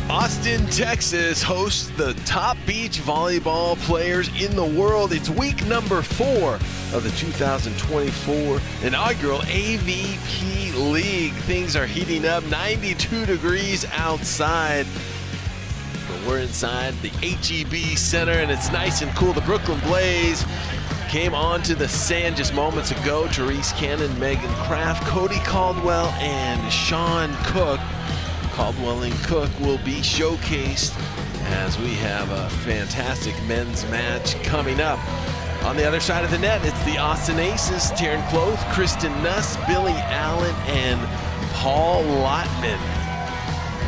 Austin, Texas hosts the top beach volleyball players in the world. It's week number 4 of the 2024 inaugural AVP League. Things are heating up, 92 degrees outside. But we're inside the HEB Center and it's nice and cool. The Brooklyn Blaze came onto the sand just moments ago. Therese Cannon, Megan Kraft, Cody Caldwell, and Sean Cook. Caldwell and Cook will be showcased as we have a fantastic men's match coming up. On the other side of the net, it's the Austin Aces, Taryn Cloth, Kristen Nuss, Billy Allen, and Paul Lotman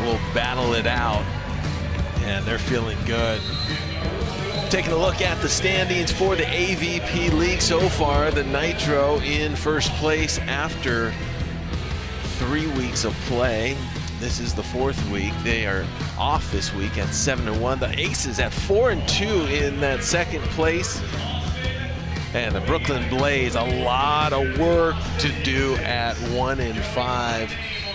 will battle it out, and they're feeling good. Taking a look at the standings for the AVP League so far, the Nitro in first place after 3 weeks of play. This is the 4th week. They are off this week at 7-1. The Aces at 4-2 in that 2nd place. And the Brooklyn Blaze, a lot of work to do at 1-5.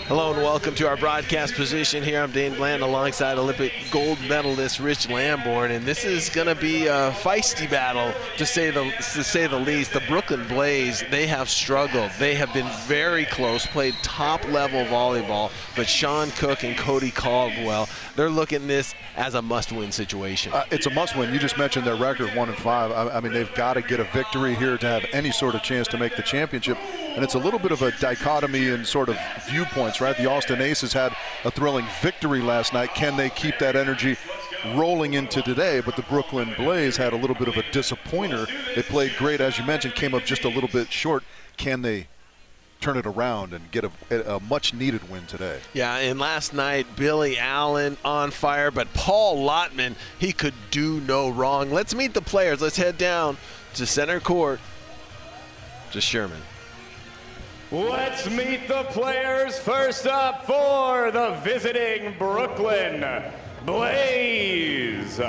Hello and welcome to our broadcast position here. I'm Dane Bland alongside Olympic gold medalist Rich Lamborn, and this is going to be a feisty battle to say the least. The Brooklyn Blaze, they have struggled. They have been very close, played top-level volleyball, but Sean Cook and Cody Caldwell, they're looking at this as a must-win situation. It's a must-win. You just mentioned their record, 1-5. I mean, they've got to get a victory here to have any sort of chance to make the championship. And it's a little bit of a dichotomy in sort of viewpoints, right? The Austin Aces had a thrilling victory last night. Can they keep that energy rolling into today? But the Brooklyn Blaze had a little bit of a disappointer. They played great, as you mentioned, came up just a little bit short. Can they turn it around and get a much-needed win today? Yeah, and last night, Billy Allen on fire, but Paul Lotman, he could do no wrong. Let's meet the players. Let's head down to center court to Sherman. Let's meet the players. First up for the visiting Brooklyn Blaze.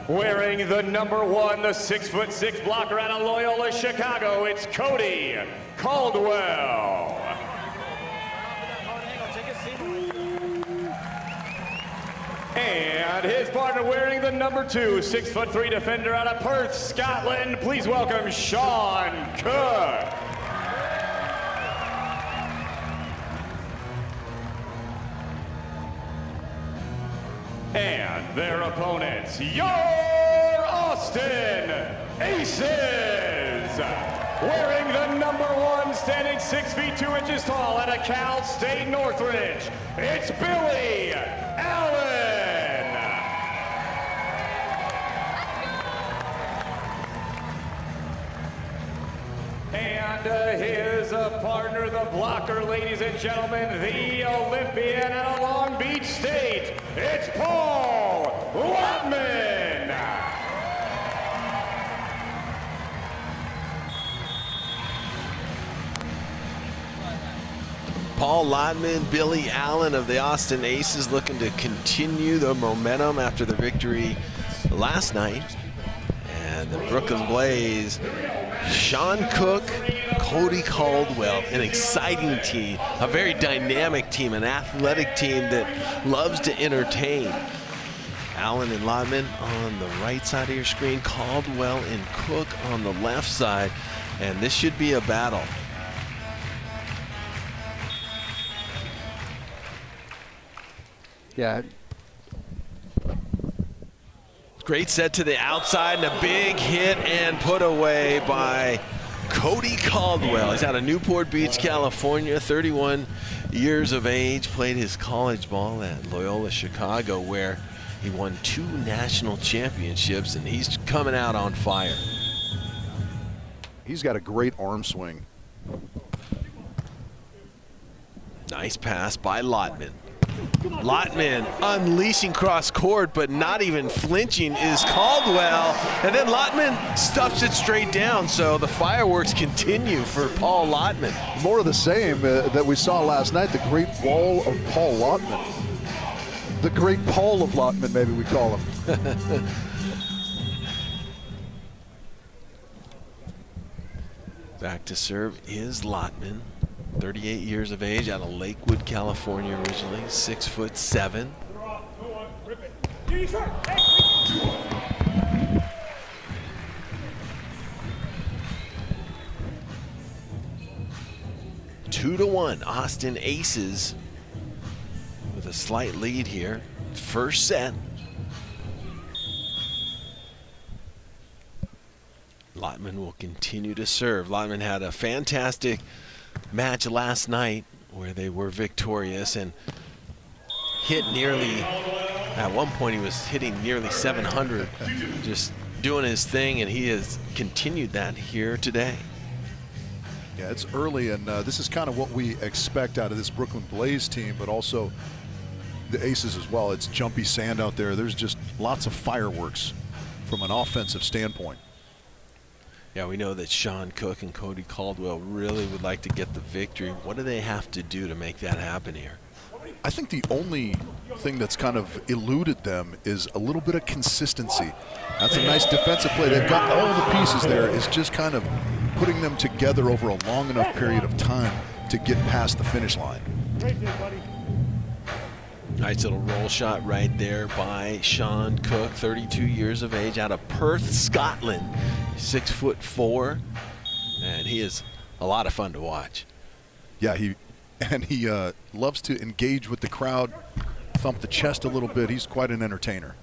Wearing the number 1, the 6'6" blocker out of Loyola, Chicago, it's Cody Caldwell. And his partner wearing the number 2, 6'3" defender out of Perth, Scotland. Please welcome Sean Cook. And their opponents, your Austin Aces. Wearing the number 1, standing 6 feet 2 inches tall out of Cal State Northridge, it's Billy Allen. And his partner, the blocker, ladies and gentlemen, the Olympian out of Long Beach State, it's Paul Lotman. Paul Lotman, Billy Allen of the Austin Aces looking to continue the momentum after the victory last night. And the Brooklyn Blaze, Sean Cook, Cody Caldwell, an exciting team, a very dynamic team, an athletic team that loves to entertain. Allen and Lotman on the right side of your screen, Caldwell and Cook on the left side, and this should be a battle. Yeah. Great set to the outside and a big hit and put away by Cody Caldwell. He's out of Newport Beach, California, 31 years of age, played his college ball at Loyola Chicago, where he won 2 national championships, and he's coming out on fire. He's got a great arm swing. Nice pass by Lotman. Lotman unleashing cross court, but not even flinching is Caldwell. And then Lotman stuffs it straight down, so the fireworks continue for Paul Lotman. More of the same that we saw last night, the great wall of Paul Lotman. The great Paul of Lotman, maybe we call him. Back to serve is Lotman, 38 years of age, out of Lakewood, California originally, 6'7". Two to one, Austin Aces with a slight lead here. First set. Lotman will continue to serve. Lotman had a fantastic match last night where they were victorious and hit nearly, at one point he was hitting nearly 700, just doing his thing, and he has continued that here today. Yeah, it's early, and this is kind of what we expect out of this Brooklyn Blaze team, but also the Aces as well. It's jumpy sand out there. There's just lots of fireworks from an offensive standpoint. Yeah, we know that Sean Cook and Cody Caldwell really would like to get the victory. What do they have to do to make that happen here? I think the only thing that's kind of eluded them is a little bit of consistency. That's a nice defensive play. They've got all the pieces there. It's just kind of putting them together over a long enough period of time to get past the finish line. Nice little roll shot right there by Sean Cook, 32 years of age, out of Perth, Scotland. 6'4", and he is a lot of fun to watch. Yeah, he loves to engage with the crowd, thump the chest a little bit. He's quite an entertainer.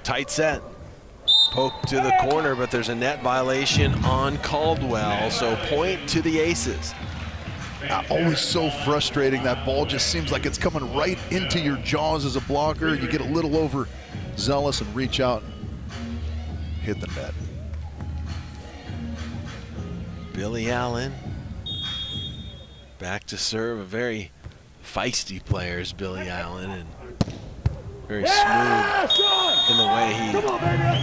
Tight set. Poke to the corner, but there's a net violation on Caldwell, so point to the Aces. Always so frustrating. That ball just seems like it's coming right into your jaws as a blocker. You get a little overzealous and reach out and hit the net. Billy Allen back to serve. A very feisty player is Billy Allen, and very smooth in the way he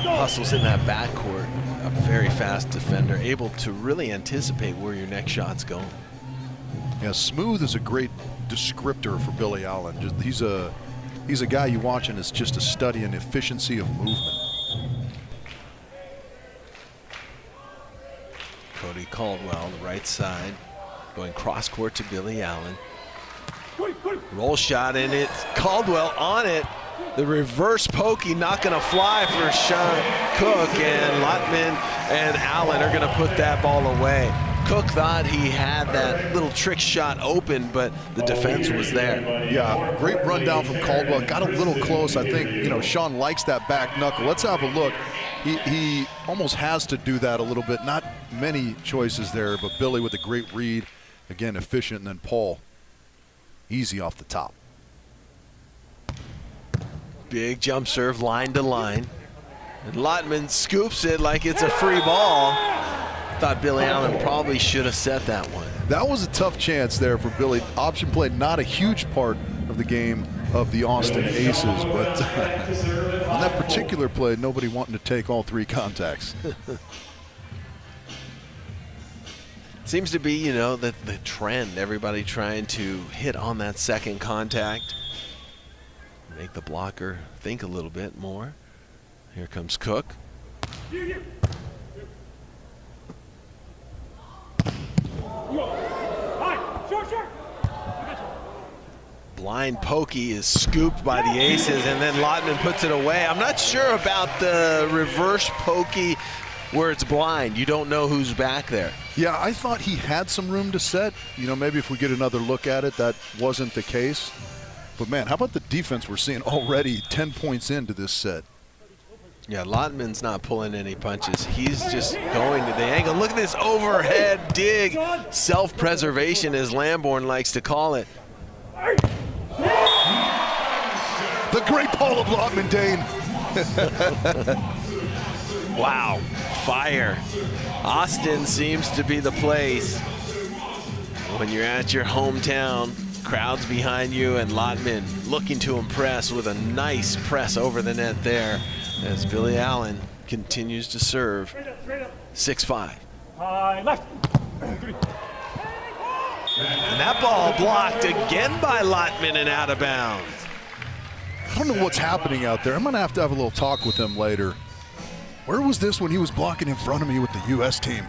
hustles in that backcourt. A very fast defender, able to really anticipate where your next shot's going. Yeah, smooth is a great descriptor for Billy Allen. He's a guy you watch and it's just a study in efficiency of movement. Cody Caldwell, the right side, going cross court to Billy Allen. Roll shot, and it's Caldwell on it. The reverse pokey not going to fly for Sean Cook, and Lotman and Allen are going to put that ball away. Cook thought he had that little trick shot open, but the defense was there. Yeah, great run down from Caldwell. Got a little close. I think, you know, Sean likes that back knuckle. Let's have a look. He almost has to do that a little bit. Not many choices there, but Billy with a great read. Again, efficient, and then Paul, easy off the top. Big jump serve, line to line. And Lotman scoops it like it's a free ball. Thought Billy Allen probably should have set that one. That was a tough chance there for Billy. Option play, not a huge part of the game of the Austin Aces, but on that particular play, nobody wanting to take all 3 contacts. Seems to be, you know, the trend. Everybody trying to hit on that second contact. Make the blocker think a little bit more. Here comes Cook. Blind pokey is scooped by the Aces, and then Lotman puts it away. I'm not sure about the reverse pokey where it's blind. You don't know who's back there. Yeah, I thought he had some room to set. You know, maybe if we get another look at it, that wasn't the case. But man, how about the defense we're seeing already 10 points into this set? Yeah, Lotman's not pulling any punches. He's just going to the angle. Look at this overhead dig. Self-preservation, as Lamborn likes to call it. The great Paul of Lotman, Dane. Wow, fire. Austin seems to be the place. When you're at your hometown, crowds behind you, and Lotman looking to impress with a nice press over the net there as Billy Allen continues to serve. 6-5. Left. And that ball blocked again by Lotman and out of bounds. I don't know what's happening out there. I'm going to have a little talk with him later. Where was this when he was blocking in front of me with the U.S. team?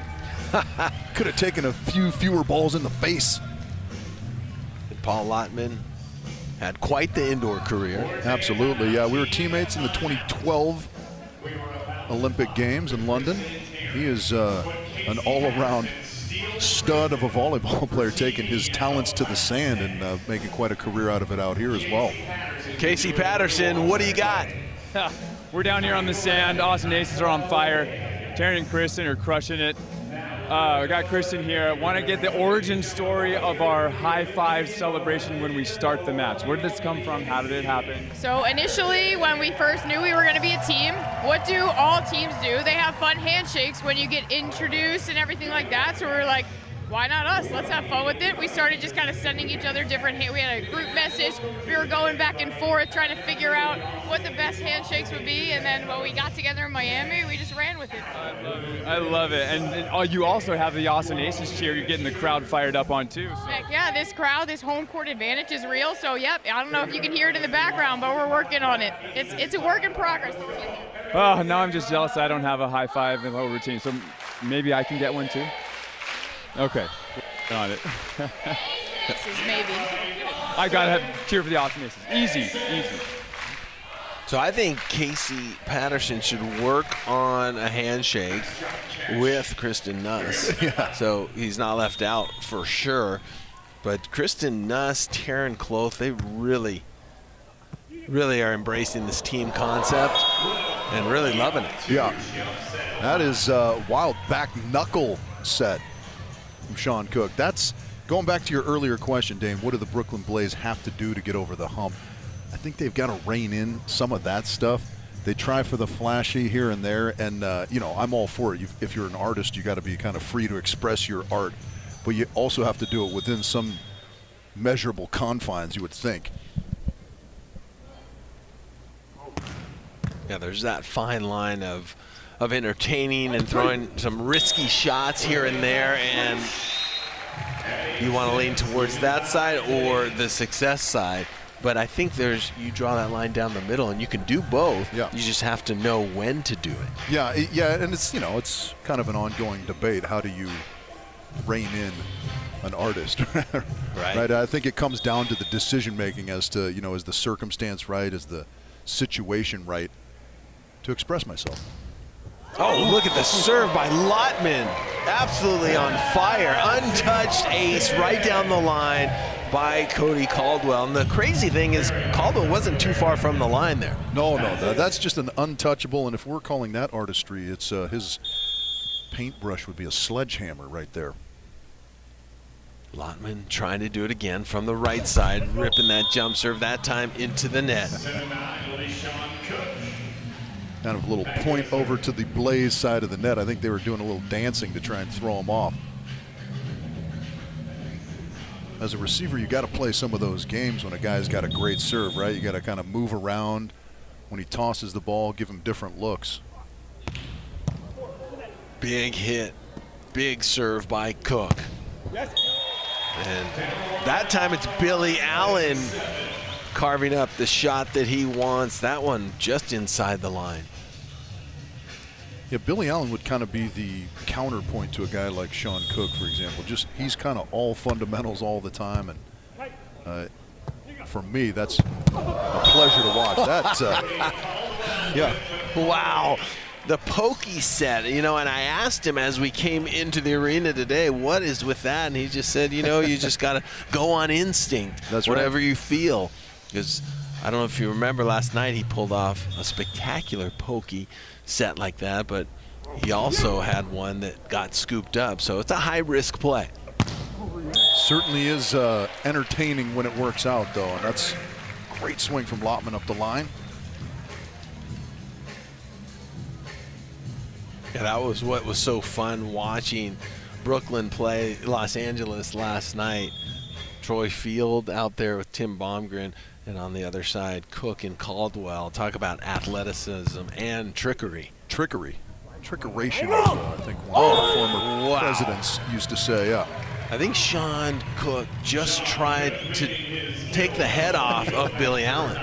Could have taken a few fewer balls in the face. And Paul Lotman had quite the indoor career. Absolutely, yeah. We were teammates in the 2012 Olympic Games in London. He is an all-around stud of a volleyball player, taking his talents to the sand and making quite a career out of it out here as well. Casey Patterson, what do you got? We're down here on the sand. Austin Aces are on fire. Taryn and Kristen are crushing it. We got Kristen here. Want to get the origin story of our high five celebration when we start the match. Where did this come from? How did it happen? So initially, when we first knew we were going to be a team, what do all teams do? They have fun handshakes when you get introduced and everything like that. So we were like, why not us? Let's have fun with it. We started just kind of sending each other different we had a group message. We were going back and forth trying to figure out what the best handshakes would be, and then when we got together in Miami, we just ran with it. I love it. And you also have the Austin Aces cheer you're getting the crowd fired up on too. So. Heck yeah, this crowd, this home court advantage is real. So yep, I don't know if you can hear it in the background, but we're working on it. It's a work in progress. Oh, now I'm just jealous I don't have a high five in the whole routine. So maybe I can get one too? Okay, on it. This is maybe. I gotta cheer for the Austin Aces. Easy, easy. So I think Casey Patterson should work on a handshake with Kristen Nuss. Yeah. So he's not left out for sure. But Kristen Nuss, Taryn Cloth, they really are embracing this team concept and really loving it. Yeah. That is wild back knuckle set from Sean Cook. That's going back to your earlier question, Dame. What do the Brooklyn Blaze have to do to get over the hump? I think they've got to rein in some of that stuff. They try for the flashy here and there, and I'm all for it. If you're an artist, you got to be kind of free to express your art, but you also have to do it within some measurable confines, you would think. Yeah, there's that fine line of entertaining and throwing some risky shots here and there, and you want to lean towards that side or the success side. But I think you draw that line down the middle, and you can do both. Yeah. You just have to know when to do it. Yeah, and it's kind of an ongoing debate. How do you rein in an artist? Right. I think it comes down to the decision making as to, is the circumstance right, is the situation right to express myself. Oh, look at the serve by Lotman. Absolutely on fire. Untouched ace right down the line by Cody Caldwell. And the crazy thing is Caldwell wasn't too far from the line there. No, that's just an untouchable. And if we're calling that artistry, it's his paintbrush would be a sledgehammer right there. Lotman trying to do it again from the right side, ripping that jump serve, that time into the net. Kind of a little point over to the Blaze side of the net. I think they were doing a little dancing to try and throw him off. As a receiver, you got to play some of those games when a guy's got a great serve, right? You got to kind of move around when he tosses the ball, give him different looks. Big hit, big serve by Cook. And that time it's Billy Allen carving up the shot that he wants. That one just inside the line. Yeah, Billy Allen would kind of be the counterpoint to a guy like Sean Cook, for example. Just he's kind of all fundamentals all the time, and for me, that's a pleasure to watch. That's yeah. Wow. The pokey set, and I asked him as we came into the arena today, what is with that? And he just said, you just got to go on instinct. That's whatever right. you feel. Because I don't know if you remember last night, he pulled off a spectacular pokey set like that, but he also had one that got scooped up, so it's a high-risk play. Certainly is entertaining when it works out, though, and that's a great swing from Lotman up the line. Yeah, that was what was so fun watching Brooklyn play Los Angeles last night. Troy Field out there with Tim Baumgren, and on the other side, Cook and Caldwell. Talk about athleticism and trickery. Trickeration, I think one of the former presidents used to say, yeah. I think Sean Cook just tried to take the head off of Billy Allen.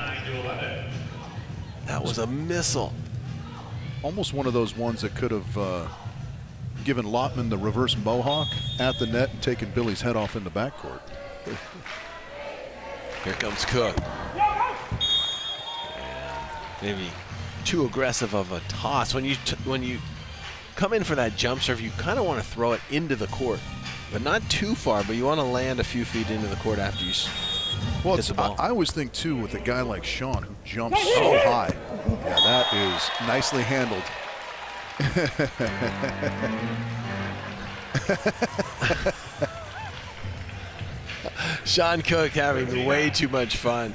That was a missile. Almost one of those ones that could have given Lotman the reverse mohawk at the net and taken Billy's head off in the backcourt. Here comes Cook. And maybe too aggressive of a toss. When you come in for that jump serve, you kind of want to throw it into the court, but not too far, but you want to land a few feet into the court after you hit the ball. I always think, too, with a guy like Sean who jumps so high, yeah, that is nicely handled. Sean Cook having way too much fun,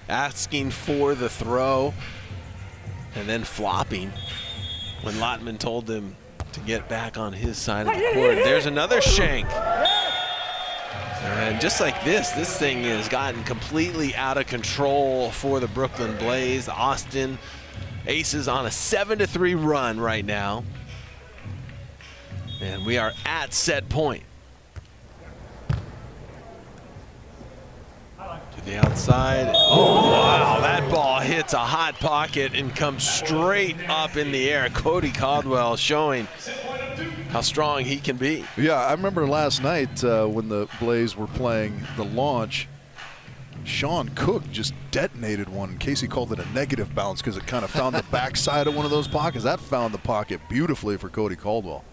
asking for the throw and then flopping when Lotman told him to get back on his side of the court. There's another shank. And just like this thing has gotten completely out of control for the Brooklyn Blaze. Austin Aces on a 7-3 run right now. And we are at set point. To the outside. Oh, wow, that ball hits a hot pocket and comes straight up in the air. Cody Caldwell showing how strong he can be. Yeah, I remember last night when the Blaze were playing the launch, Sean Cook just detonated one. Casey called it a negative bounce because it kind of found the backside of one of those pockets. That found the pocket beautifully for Cody Caldwell.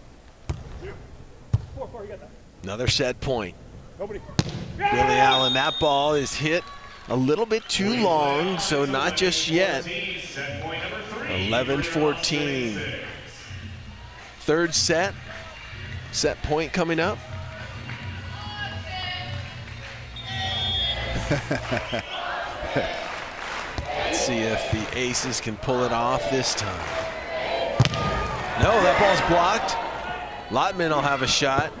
Another set point. Billy Allen, that ball is hit a little bit too long, so not just yet. 11-14. Third set. Set point coming up. Let's see if the Aces can pull it off this time. No, that ball's blocked. Lotman will have a shot.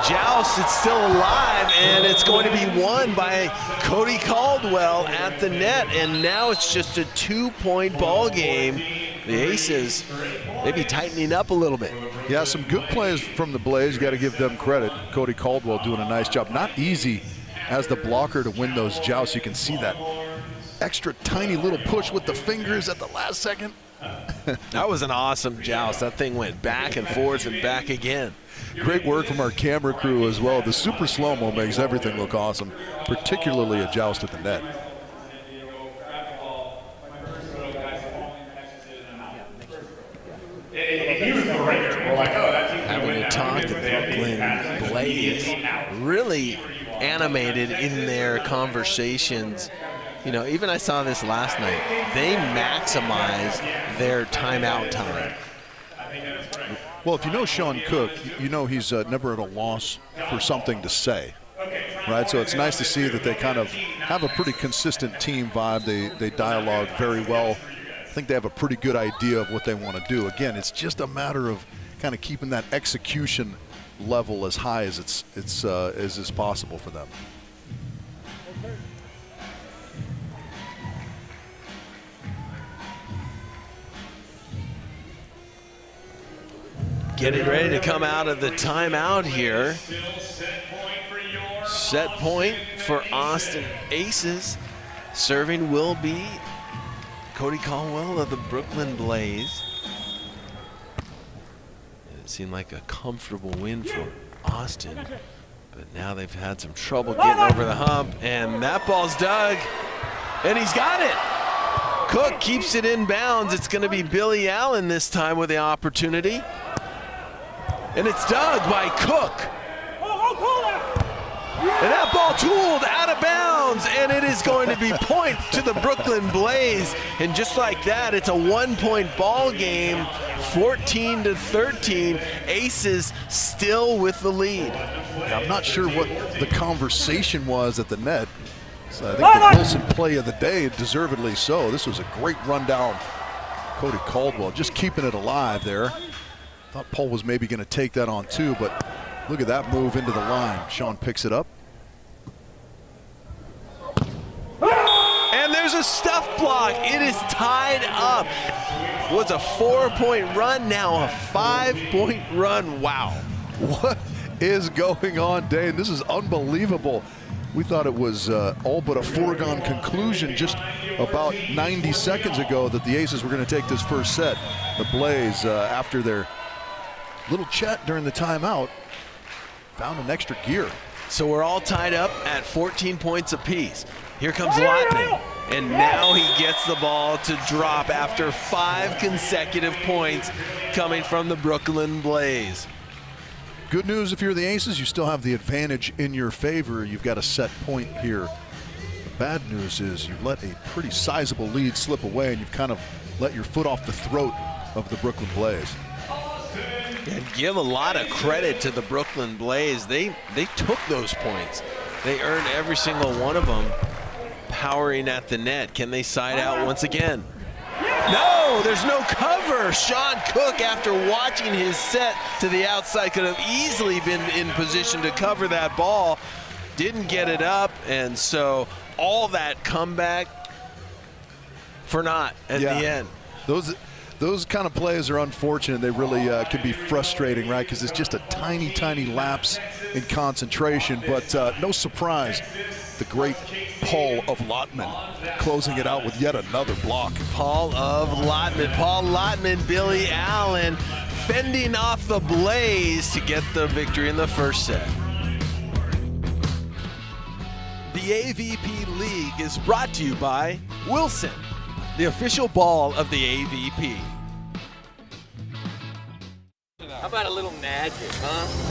Joust, it's still alive, and it's going to be won by Cody Caldwell at the net, and now it's just a 2-point ball game. The Aces maybe tightening up a little bit. Yeah, some good plays from the Blaze. You got to give them credit. Cody Caldwell doing a nice job. Not easy as the blocker to win those jousts. You can see that extra tiny little push with the fingers at the last second. That was an awesome joust. That thing went back and forth and back again. Great work from our camera crew as well. The super slow-mo makes everything look awesome, particularly a joust at the net. Having to talk, the Brooklyn Blaze really animated in their conversations. You know, even I saw this last night. They maximize their timeout time. Well, if you know Sean Cook, you know he's never at a loss for something to say, right? So it's nice to see that they kind of have a pretty consistent team vibe. They dialogue very well. I think they have a pretty good idea of what they want to do. Again, it's just a matter of kind of keeping that execution level as high as as is possible for them. Getting ready to come out of the timeout here. Set point for Austin Aces. Serving will be Cody Caldwell of the Brooklyn Blaze. And it seemed like a comfortable win for Austin, but now they've had some trouble getting over the hump, and that ball's dug, and he's got it. Cook keeps it in bounds. It's going to be Billy Allen this time with the opportunity. And it's dug by Cook. And that ball tooled out of bounds, and it is going to be point to the Brooklyn Blaze. And just like that, it's a 1-point ball game, 14-13. Aces still with the lead. Yeah, I'm not sure what the conversation was at the net. So I think the Wilson play of the day, deservedly so. This was a great rundown. Cody Caldwell just keeping it alive there. Thought Paul was maybe going to take that on too, but look at that move into the line. Seain picks it up. And there's a stuff block. It is tied up. Was a 4-point run, now a 5-point run. Wow. What is going on, Dane? This is unbelievable. We thought it was all but a foregone conclusion just about 90 seconds ago that the Aces were going to take this first set. The Blaze, after their little chat during the timeout, found an extra gear. So we're all tied up at 14 points apiece. Here comes Lotman, and now he gets the ball to drop after 5 consecutive points coming from the Brooklyn Blaze. Good news if you're the Aces, you still have the advantage in your favor. You've got a set point here. The bad news is you've let a pretty sizable lead slip away, and you've kind of let your foot off the throat of the Brooklyn Blaze. And give a lot of credit to the Brooklyn Blaze. They took those points. They earned every single one of them powering at the net. Can they side out once again? No, there's no cover. Sean Cook, after watching his set to the outside, could have easily been in position to cover that ball. Didn't get it up, and so all that comeback for naught at the end. Those kind of plays are unfortunate. They really can be frustrating, right? Because it's just a tiny, tiny lapse in concentration. But no surprise, the great Paul of Lotman closing it out with yet another block. Paul of Lotman. Paul Lotman, Billy Allen fending off the Blaze to get the victory in the first set. The AVP League is brought to you by Wilson, the official ball of the AVP. How about a little magic, huh?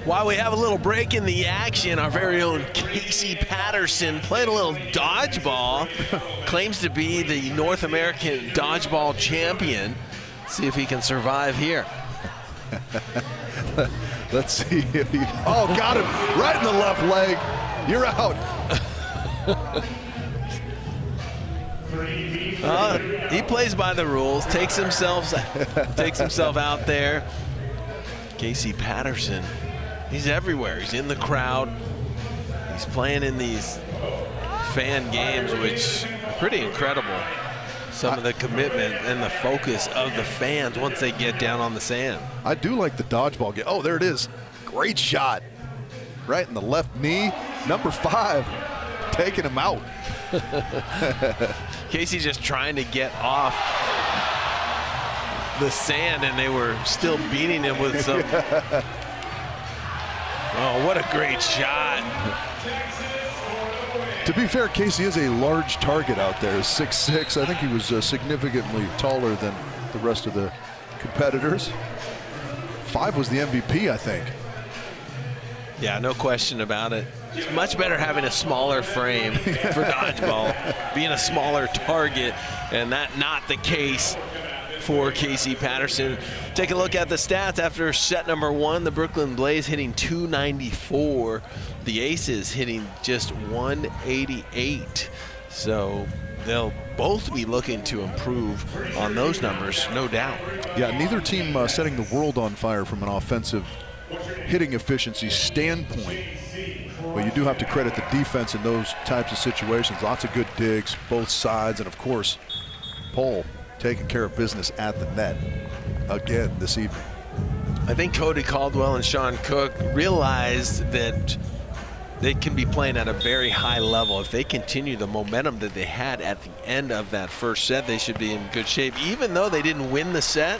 While we have a little break in the action, our very own Casey Patterson played a little dodgeball. Claims to be the North American dodgeball champion. See if he can survive here. Let's see if he, oh, got him right in the left leg. You're out. He plays by the rules, takes himself out there. Casey Patterson, he's everywhere. He's in the crowd. He's playing in these fan games, which are pretty incredible. Some of the commitment and the focus of the fans once they get down on the sand. I do like the dodgeball game. Oh, there it is. Great shot. Right in the left knee. Number 5, taking him out. Casey just trying to get off the sand, and they were still beating him with some. Oh, what a great shot. To be fair, Casey is a large target out there, 6'6". I think he was significantly taller than the rest of the competitors. 5 was the MVP, I think. Yeah, no question about it. It's much better having a smaller frame for dodgeball, being a smaller target, and that not the case for Casey Patterson. Take a look at the stats after set number 1. The Brooklyn Blaze hitting 294. The Aces hitting just 188. So they'll both be looking to improve on those numbers, no doubt. Yeah, neither team setting the world on fire from an offensive hitting efficiency standpoint. But you do have to credit the defense in those types of situations. Lots of good digs, both sides, and of course, Paul taking care of business at the net again this evening. I think Cody Caldwell and Sean Cook realized that they can be playing at a very high level. If they continue the momentum that they had at the end of that first set, they should be in good shape. Even though they didn't win the set,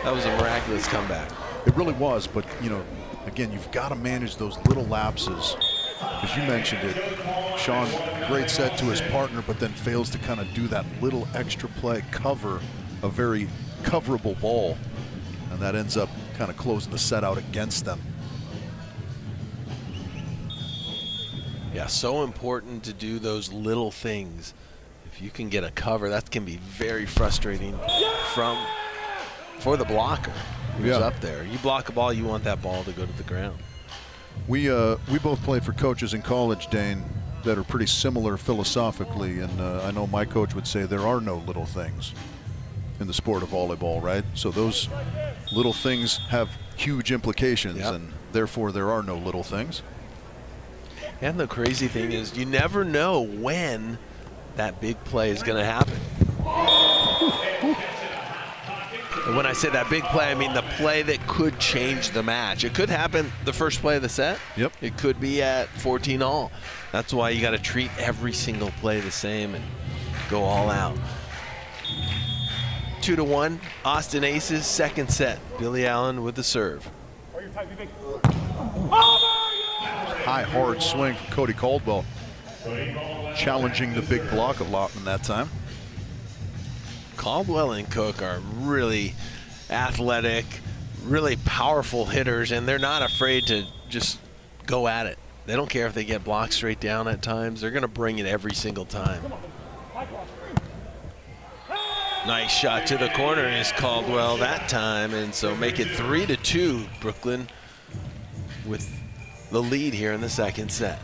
that was a miraculous comeback. It really was, but you know, again, you've got to manage those little lapses. As you mentioned it, Sean, great set to his partner, but then fails to kind of do that little extra play, cover a very coverable ball, and that ends up kind of closing the set out against them. Yeah, so important to do those little things. If you can get a cover, that can be very frustrating for the blocker who's up there. You block a ball, you want that ball to go to the ground. We both played for coaches in college, Dane, that are pretty similar philosophically, and I know my coach would say there are no little things in the sport of volleyball, right? So those little things have huge implications, and therefore there are no little things. And the crazy thing is you never know when that big play is going to happen. And when I say that big play, I mean the play that could change the match. It could happen the first play of the set. Yep. It could be at 14-all. That's why you got to treat every single play the same and go all out. 2-1, Austin Aces, second set. Billy Allen with the serve. High, hard swing from Cody Caldwell, challenging the big block of Lotman that time. Caldwell and Cook are really athletic, really powerful hitters, and they're not afraid to just go at it. They don't care if they get blocked straight down at times. They're going to bring it every single time. Nice shot to the corner is Caldwell that time, and so make it 3-2. Brooklyn with the lead here in the second set.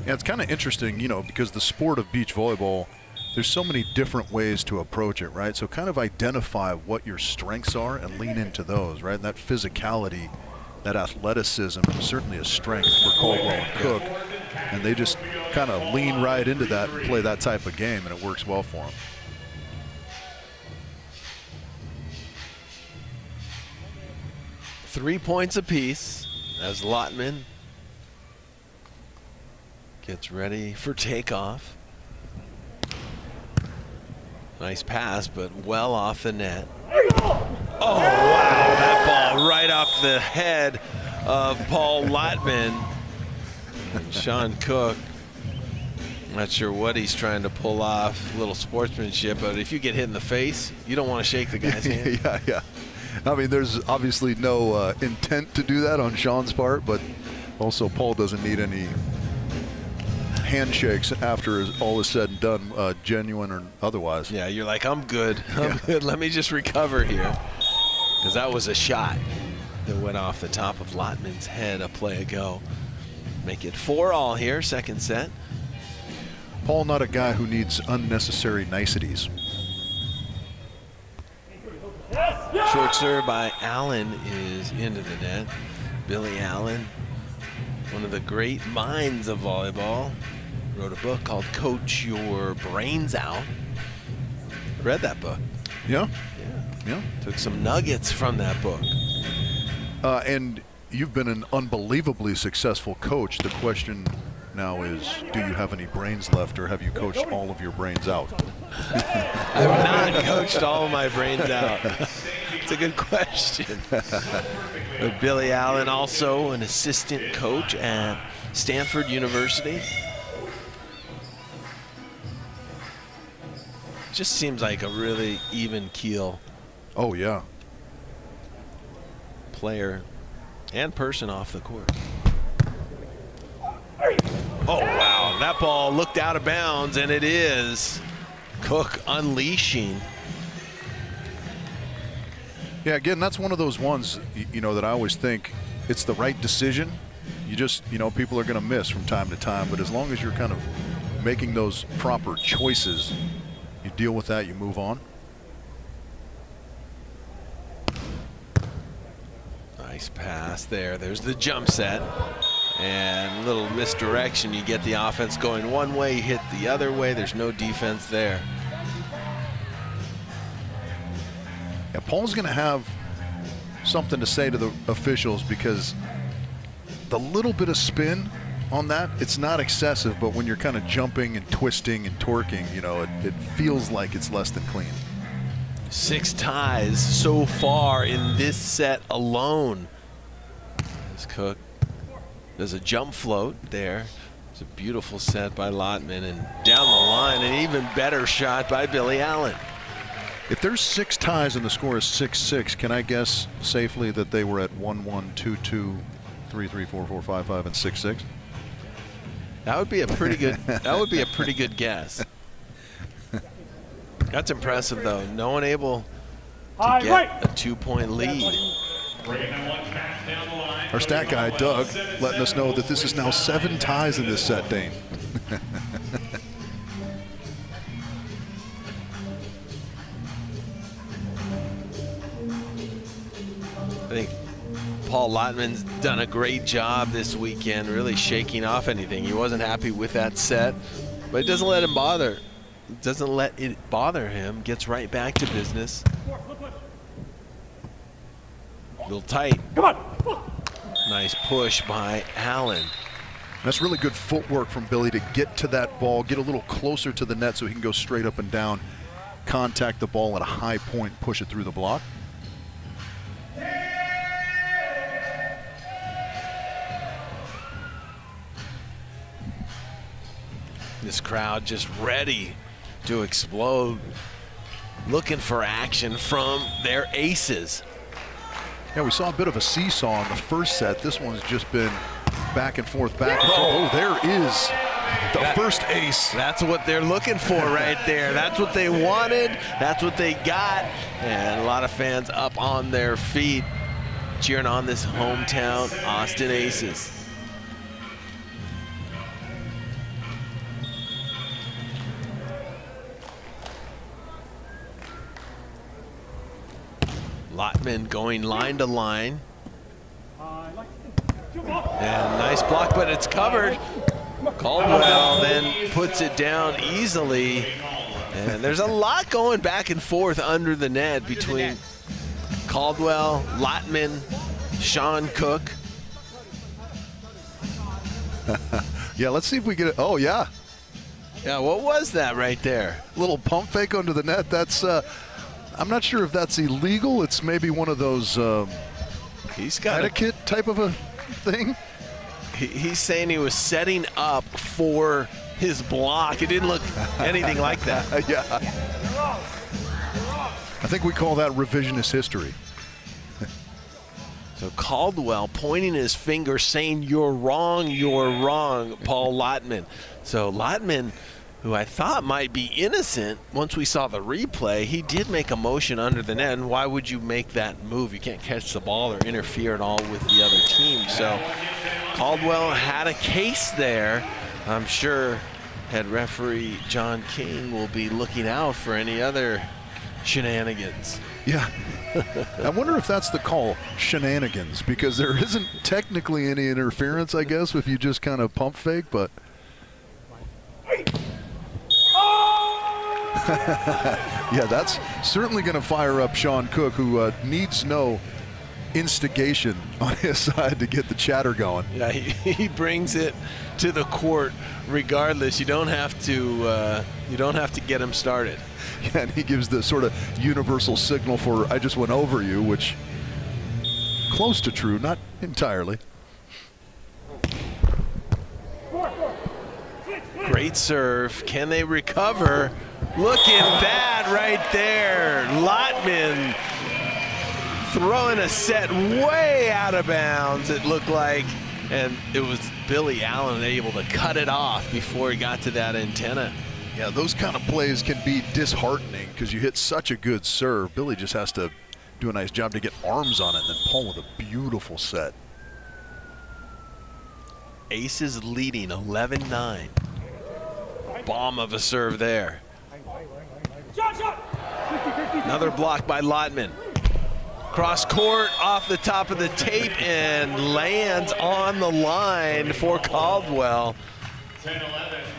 Yeah, it's kind of interesting, you know, because the sport of beach volleyball, there's so many different ways to approach it, right? So kind of identify what your strengths are and lean into those, right? And that physicality, that athleticism is certainly a strength for Caldwell and Cook. And they just kind of lean right into that and play that type of game, and it works well for them. Three points apiece as Lotman gets ready for takeoff. Nice pass, but well off the net. Oh, wow, that ball right off the head of Paul Lotman. And Sean Cook, not sure what he's trying to pull off, a little sportsmanship, but if you get hit in the face, you don't want to shake the guy's hand. Yeah. I mean, there's obviously no intent to do that on Sean's part, but also Paul doesn't need any handshakes after all is said and done, genuine or otherwise. Yeah, you're like, I'm good. I'm good. Let me just recover here. Because that was a shot that went off the top of Lotman's head a play ago. Make it 4-all here, second set. Paul, not a guy who needs unnecessary niceties. Short serve by Allen is into the net. Billy Allen, one of the great minds of volleyball, wrote a book called Coach Your Brains Out. Read that book. Yeah. Took some nuggets from that book. And you've been an unbelievably successful coach. The question now is, do you have any brains left, or have you coached all of your brains out? I have not coached all of my brains out. It's a good question. But Billy Allen, also an assistant coach at Stanford University. Just seems like a really even keel. Oh, yeah. Player and person off the court. Oh, wow. That ball looked out of bounds, and it is Cook unleashing. Yeah, again, that's one of those ones, you know, that I always think it's the right decision. You just, you know, people are going to miss from time to time, but as long as you're kind of making those proper choices, you deal with that, you move on. Nice pass there. There's the jump set. And a little misdirection. You get the offense going one way, you hit the other way. There's no defense there. Yeah, Paul's going to have something to say to the officials, because the little bit of spin on that, it's not excessive, but when you're kind of jumping and twisting and torquing, you know, it feels like it's less than clean. 6 ties so far in this set alone. As Cook does a jump float there. It's a beautiful set by Lotman, and down the line, an even better shot by Billy Allen. If there's 6 ties and the score is 6-6, can I guess safely that they were at 1-1, 2-2, 3-3, 4-4, 5-5, and 6-6? That would be a pretty good. That would be a pretty good guess. That's impressive, though. No one able to get a 2-point lead. Our stat guy, Doug, letting us know that this is now 7 ties in this set, Dane. I think Paul Lotman's done a great job this weekend, really shaking off anything. He wasn't happy with that set, but it doesn't let him bother. Doesn't let it bother him. Gets right back to business. A little tight. Come on. Nice push by Allen. That's really good footwork from Billy to get to that ball, get a little closer to the net so he can go straight up and down, contact the ball at a high point, push it through the block. This crowd just ready to explode, looking for action from their aces. Yeah, we saw a bit of a seesaw in the first set. This one's just been back and forth, back and forth. Oh, there is the first ace. That's what they're looking for right there. That's what they wanted. That's what they got. And a lot of fans up on their feet cheering on this hometown Austin Aces. Lotman going line to line. And nice block, but it's covered. Caldwell then puts it down easily. And there's a lot going back and forth under the net between Caldwell, Lotman, Sean Cook. Yeah, let's see if we get it. Oh, yeah. Yeah, what was that right there? Little pump fake under the net. That's, I'm not sure if that's illegal. It's maybe one of those He's got etiquette type of a thing. He's saying he was setting up for his block. It didn't look anything like that. Yeah. I think we call that revisionist history. So Caldwell pointing his finger saying, you're wrong, Paul Lotman. So Lotman, who I thought might be innocent, once we saw the replay, he did make a motion under the net. And why would you make that move? You can't catch the ball or interfere at all with the other team. So Caldwell had a case there. I'm sure head referee John King will be looking out for any other shenanigans. Yeah. I wonder if that's the call, shenanigans, because there isn't technically any interference, I guess, if you just kind of pump fake, but. Yeah, that's certainly going to fire up Sean Cook, who needs no instigation on his side to get the chatter going. Yeah, he brings it to the court regardless. You don't have to get him started. Yeah, and he gives the sort of universal signal for "I just went over you," which close to true, not entirely. Great serve. Can they recover? Look at that right there. Lotman throwing a set way out of bounds, it looked like. And it was Billy Allen able to cut it off before he got to that antenna. Yeah, those kind of plays can be disheartening because you hit such a good serve. Billy just has to do a nice job to get arms on it, and then Paul with a beautiful set. Aces leading 11-9. Bomb of a serve there. Another block by Lotman. Cross court off the top of the tape and lands on the line for Caldwell. 10-11,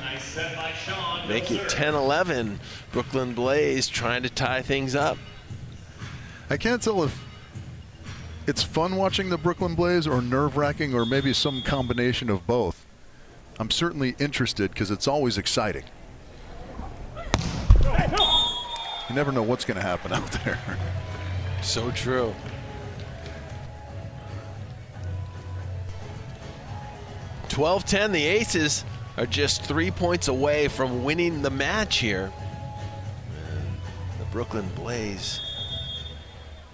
nice set by Sean. Make it 10-11. Brooklyn Blaze trying to tie things up. I can't tell if it's fun watching the Brooklyn Blaze or nerve-wracking or maybe some combination of both. I'm certainly interested because it's always exciting. You never know what's going to happen out there. So true. (12-10), the Aces are just 3 points away from winning the match here. And the Brooklyn Blaze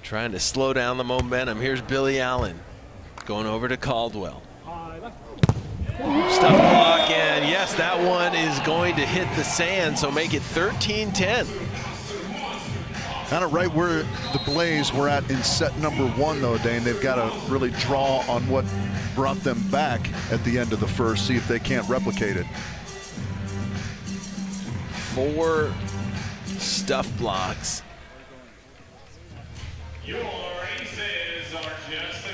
trying to slow down the momentum. Here's Billy Allen going over to Caldwell. Stuff block, and yes, that one is going to hit the sand, so make it 13-10. Kind of right where the Blaze were at in set number 1, though, Dane. They've got to really draw on what brought them back at the end of the first, see if they can't replicate it. 4 stuff blocks.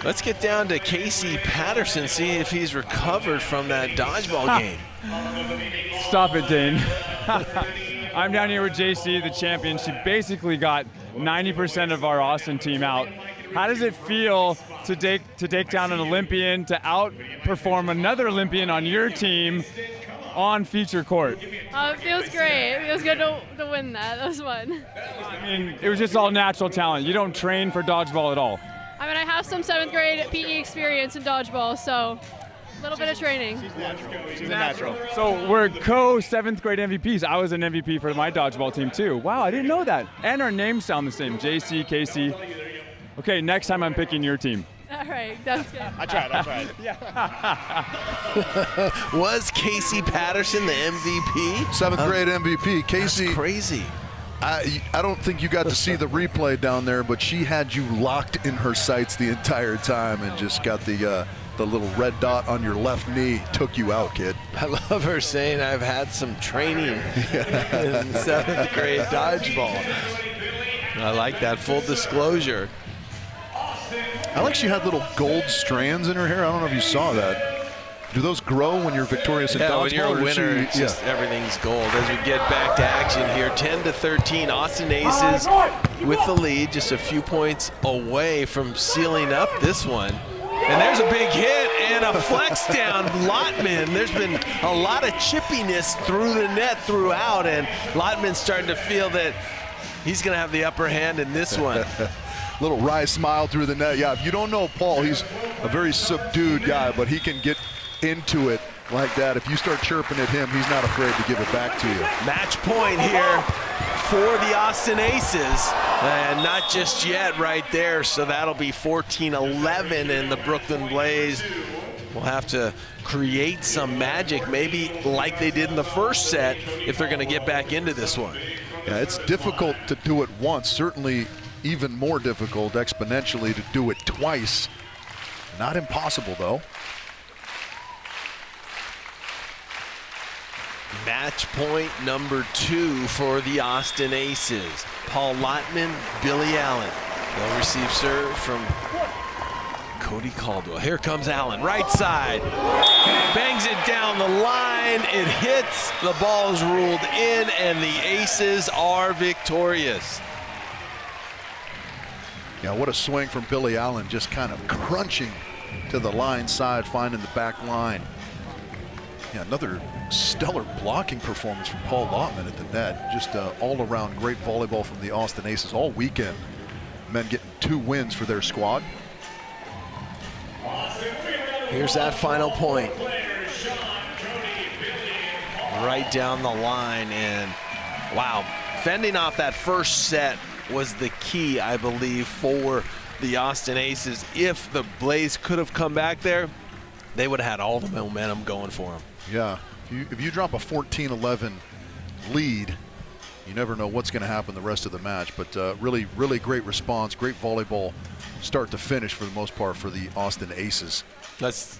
Let's get down to Casey Patterson, see if he's recovered from that dodgeball game. Stop it, Dane. I'm down here with JC, the champion. She basically got 90% of our Austin team out. How does it feel to take down an Olympian, to outperform another Olympian on your team on feature court? It feels great. It feels good to win that. That was fun. I mean, it was just all natural talent. You don't train for dodgeball at all. I mean, I have some 7th grade PE experience in dodgeball, so a little bit of training. She's a natural. So we're co-7th grade MVPs. I was an MVP for my dodgeball team too. Wow, I didn't know that. And our names sound the same, JC, Casey. Okay, next time I'm picking your team. All right, that's good. I tried. Was Casey Patterson the MVP? 7th grade MVP. Casey. That's crazy. I don't think you got to see the replay down there, but she had you locked in her sights the entire time and just got the little red dot on your left knee, took you out, kid. I love her saying I've had some training in 7th grade dodgeball. I like that full disclosure. I like she had little gold strands in her hair. I don't know if you saw that. Do those grow when you're victorious in dodgeball? When you're a winner, it's just everything's gold. As we get back to action here, 10-13, Austin Aces with the lead, just a few points away from sealing up this one. And there's a big hit and a flex down. Lotman, there's been a lot of chippiness through the net throughout, and Lotman's starting to feel that he's going to have the upper hand in this one. Little wry smile through the net. Yeah, if you don't know Paul, he's a very subdued guy, but he can get into it like that. If you start chirping at him, he's not afraid to give it back to you. Match point here for the Austin Aces, and not just yet right there, so that'll be 14-11, and the Brooklyn Blaze will have to create some magic, maybe like they did in the first set, if they're going to get back into this one. Yeah, it's difficult to do it once, certainly even more difficult exponentially to do it twice. Not impossible, though. Match point number 2 for the Austin Aces. Paul Lotman, Billy Allen. They'll receive serve from Cody Caldwell. Here comes Allen, right side. Bangs it down the line. It hits. The ball is ruled in, and the Aces are victorious. Yeah, what a swing from Billy Allen, just kind of crunching to the line side, finding the back line. Yeah, another stellar blocking performance from Paul Lotman at the net. Just all-around great volleyball from the Austin Aces all weekend. Men getting 2 wins for their squad. Here's that final point. Right down the line, and wow, fending off that first set was the key, I believe, for the Austin Aces. If the Blaze could have come back there, they would have had all the momentum going for them. Yeah, if you drop a 14-11 lead, you never know what's going to happen the rest of the match. But really great response, great volleyball start to finish for the most part for the Austin Aces. Let's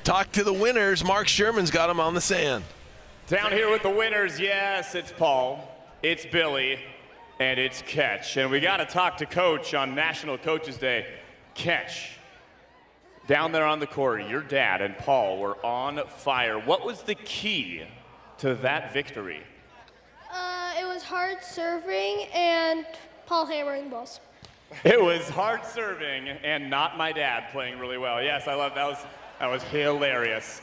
talk to the winners. Mark Sherman's got them on the sand. Down here with the winners, yes, it's Paul, it's Billy, and it's Ketch. And we got to talk to Coach on National Coaches Day. Ketch, down there on the court, your dad and Paul were on fire. What was the key to that victory? It was hard serving and Paul hammering balls. It was hard serving and not my dad playing really well. Yes, I love that. That was hilarious.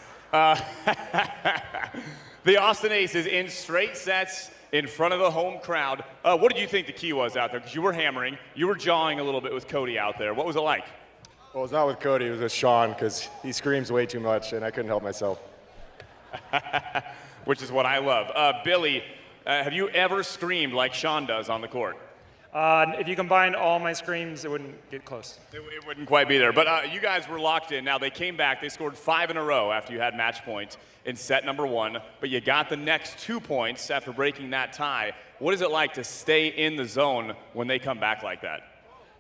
The Austin Aces in straight sets in front of the home crowd. What did you think the key was out there? Because you were hammering, you were jawing a little bit with Cody out there. What was it like? Well, it was not with Cody, it was with Sean, because he screams way too much, and I couldn't help myself. Which is what I love. Billy, have you ever screamed like Sean does on the court? If you combine all my screams, it wouldn't get close. It wouldn't quite be there. But you guys were locked in. Now, they came back. They scored 5 in a row after you had match point in set number 1. But you got the next 2 points after breaking that tie. What is it like to stay in the zone when they come back like that?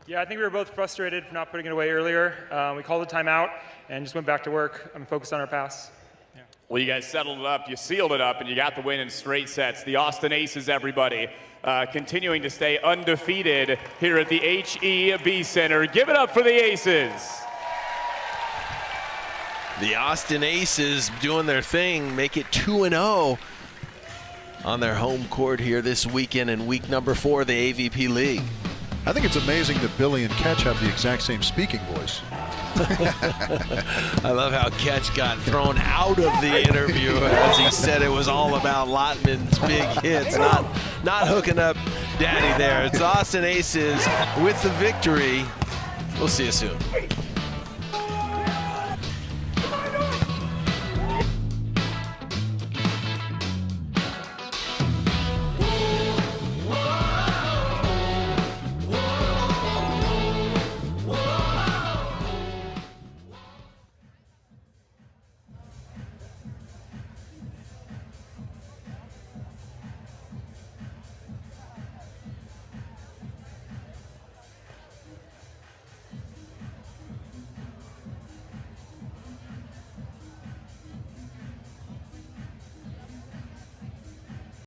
Yeah, I think we were both frustrated for not putting it away earlier. We called the timeout and just went back to work. I'm focused on our pass. Yeah. Well, you guys settled it up. You sealed it up, and you got the win in straight sets. The Austin Aces, everybody. Continuing to stay undefeated here at the HEB Center. Give it up for the Aces. The Austin Aces doing their thing, make it 2-0 on their home court here this weekend in week number 4 of the AVP League. I think it's amazing that Billy and Ketch have the exact same speaking voice. I love how Ketch got thrown out of the interview as he said it was all about Lotman's big hits, not hooking up Daddy there. It's Austin Aces with the victory. We'll see you soon.